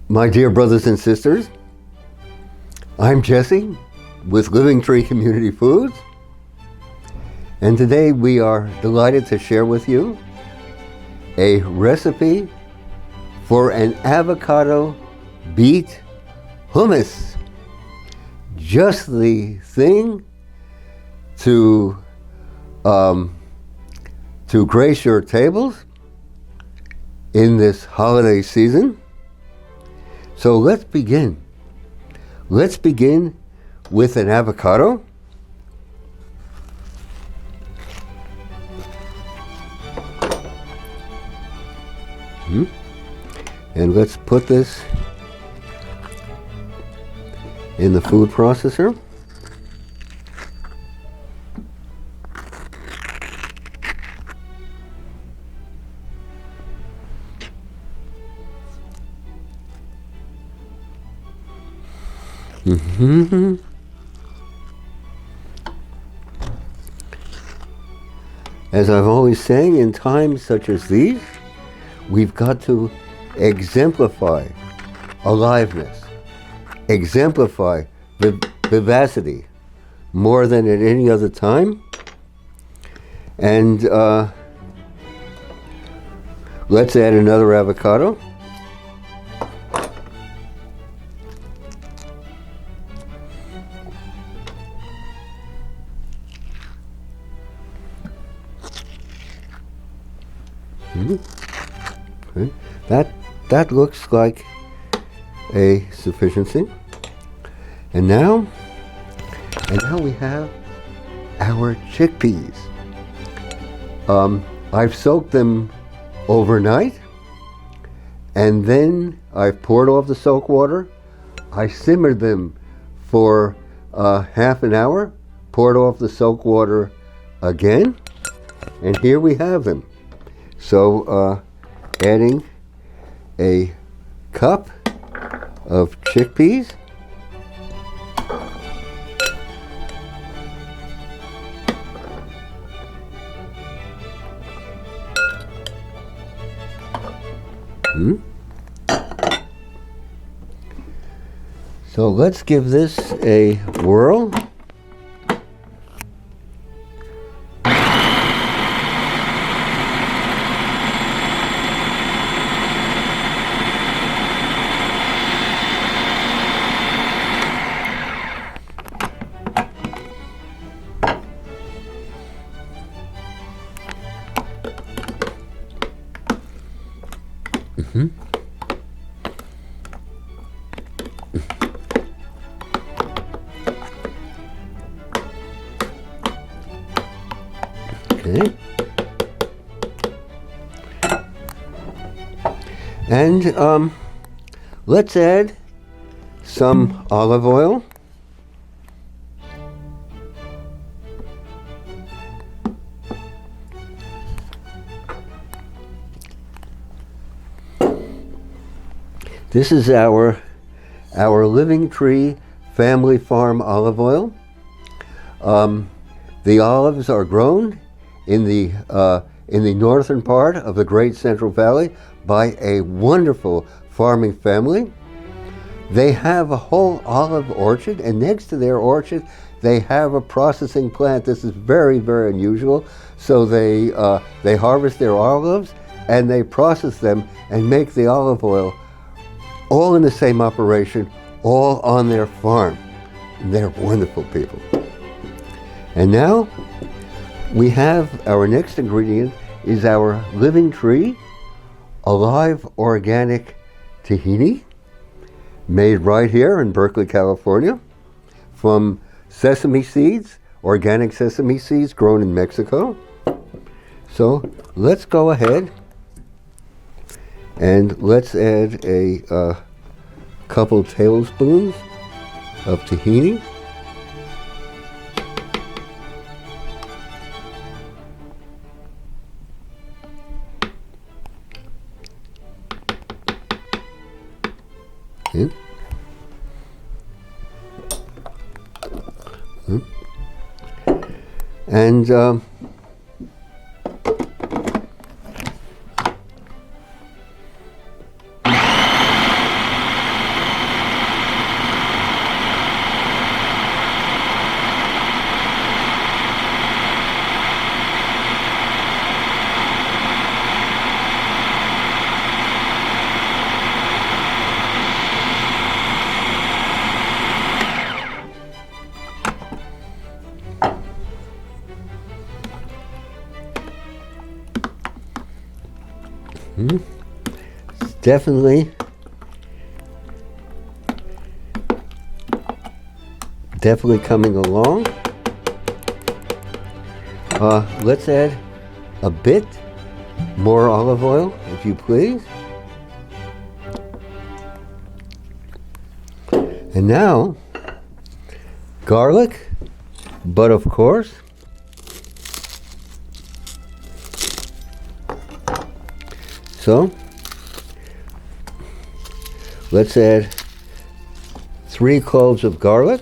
My dear brothers and sisters, I'm Jesse with Living Tree Community Foods, and today we are delighted to share with you a recipe for an avocado beet hummus. Just the thing to grace your tables in this holiday season. So let's begin. Let's begin with an avocado. And let's put this in the food processor. As I've always saying, in times such as these, we've got to exemplify aliveness, exemplify vivacity more than at any other time. And let's add another avocado. Okay. That looks like a sufficiency. And now we have our chickpeas. I've soaked them overnight, and then I've poured off the soak water. I simmered them for half an hour, poured off the soak water again, and here we have them. So adding a cup of chickpeas. So let's give this a whirl. Okay. And let's add some olive oil. This is our Living Tree Family Farm olive oil. The olives are grown in the northern part of the Great Central Valley by a wonderful farming family. They have a whole olive orchard, and next to their orchard they have a processing plant. This is very, very unusual. So they harvest their olives and they process them and make the olive oil, all in the same operation, all on their farm. And they're wonderful people. And now we have our next ingredient is our Living Tree Alive Organic Tahini, made right here in Berkeley, California, from sesame seeds, organic sesame seeds grown in Mexico. So let's go ahead and let's add a couple tablespoons of tahini. Okay. And It's definitely coming along. Let's add a bit more olive oil, if you please. And now, garlic, but of course, so let's add 3 cloves of garlic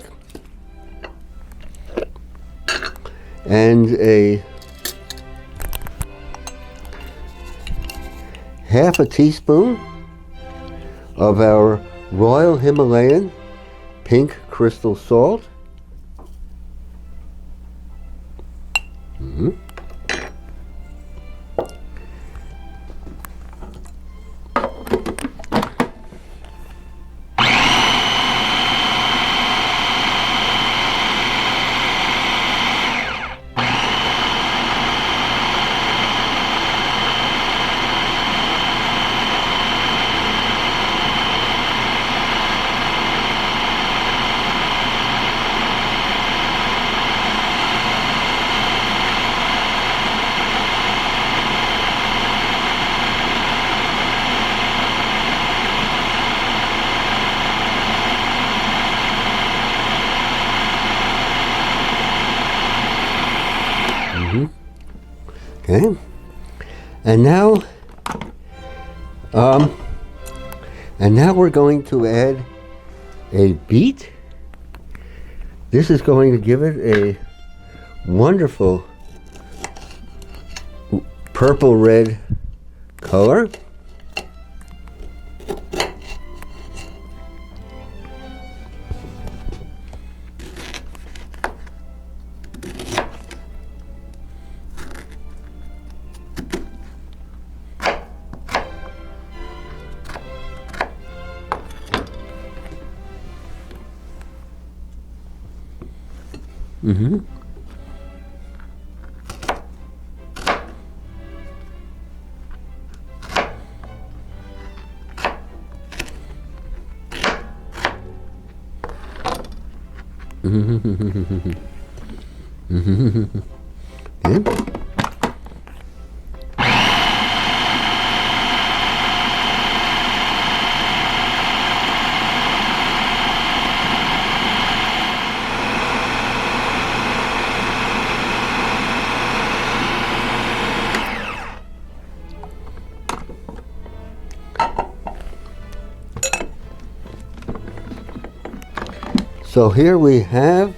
and a half a teaspoon of our Royal Himalayan pink crystal salt. Okay, and now we're going to add a beet. This is going to give it a wonderful purple-red color. Okay. So here we have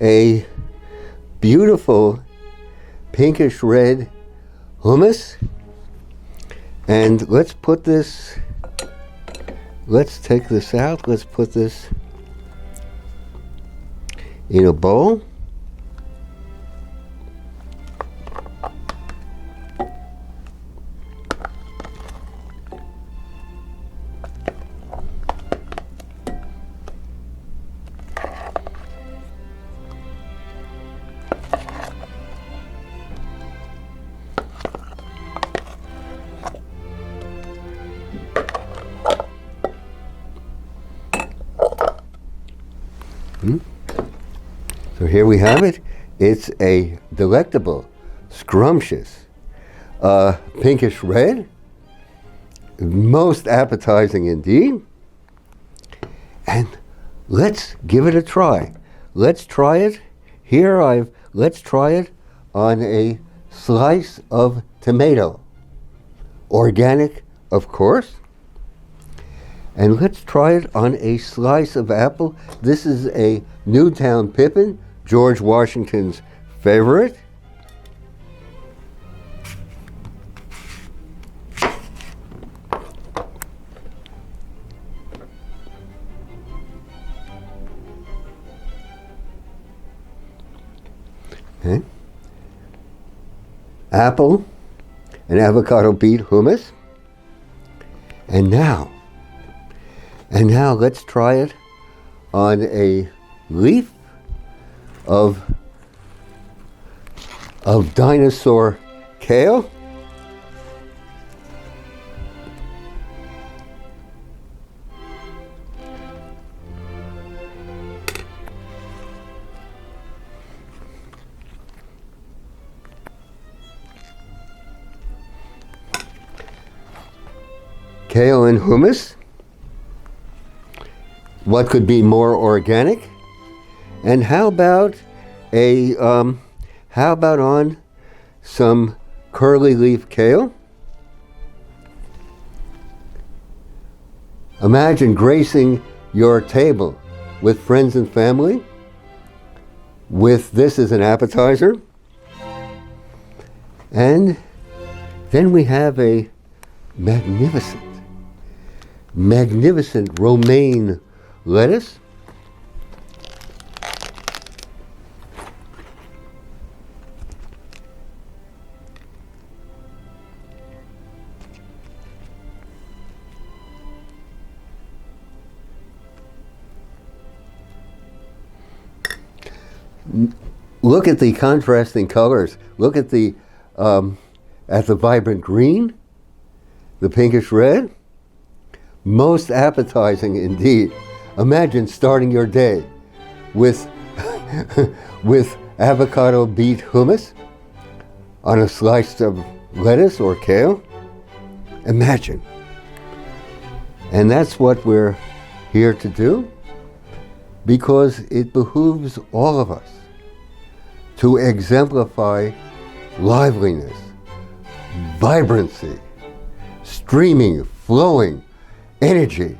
a beautiful pinkish red hummus, and let's take this out, let's put this in a bowl. So here we have it. It's a delectable, scrumptious, pinkish red, most appetizing indeed. And let's give it a try. Let's try it. Let's try it on a slice of tomato. Organic, of course. And let's try it on a slice of apple. This is a Newtown Pippin, George Washington's favorite. Okay. Apple and avocado beet hummus. And now let's try it on a leaf of dinosaur kale. Kale and hummus. What could be more organic? And how about on some curly leaf kale? Imagine gracing your table with friends and family with this as an appetizer. And then we have a magnificent romaine lettuce. Look at the contrasting colors. Look at the vibrant green, the pinkish red. Most appetizing indeed. Imagine starting your day with with avocado beet hummus on a slice of lettuce or kale. Imagine. And that's what we're here to do, because it behooves all of us to exemplify liveliness, vibrancy, streaming, flowing energy,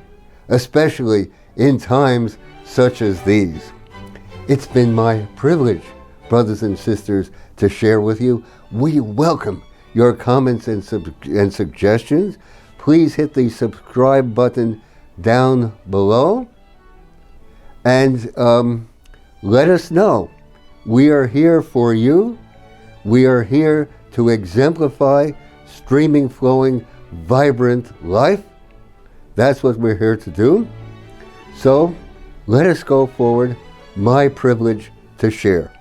especially in times such as these. It's been my privilege, brothers and sisters, to share with you. We welcome your comments and suggestions. Please hit the subscribe button down below and let us know. We are here for you. We are here to exemplify streaming, flowing, vibrant life. That's what we're here to do. So let us go forward. My privilege to share.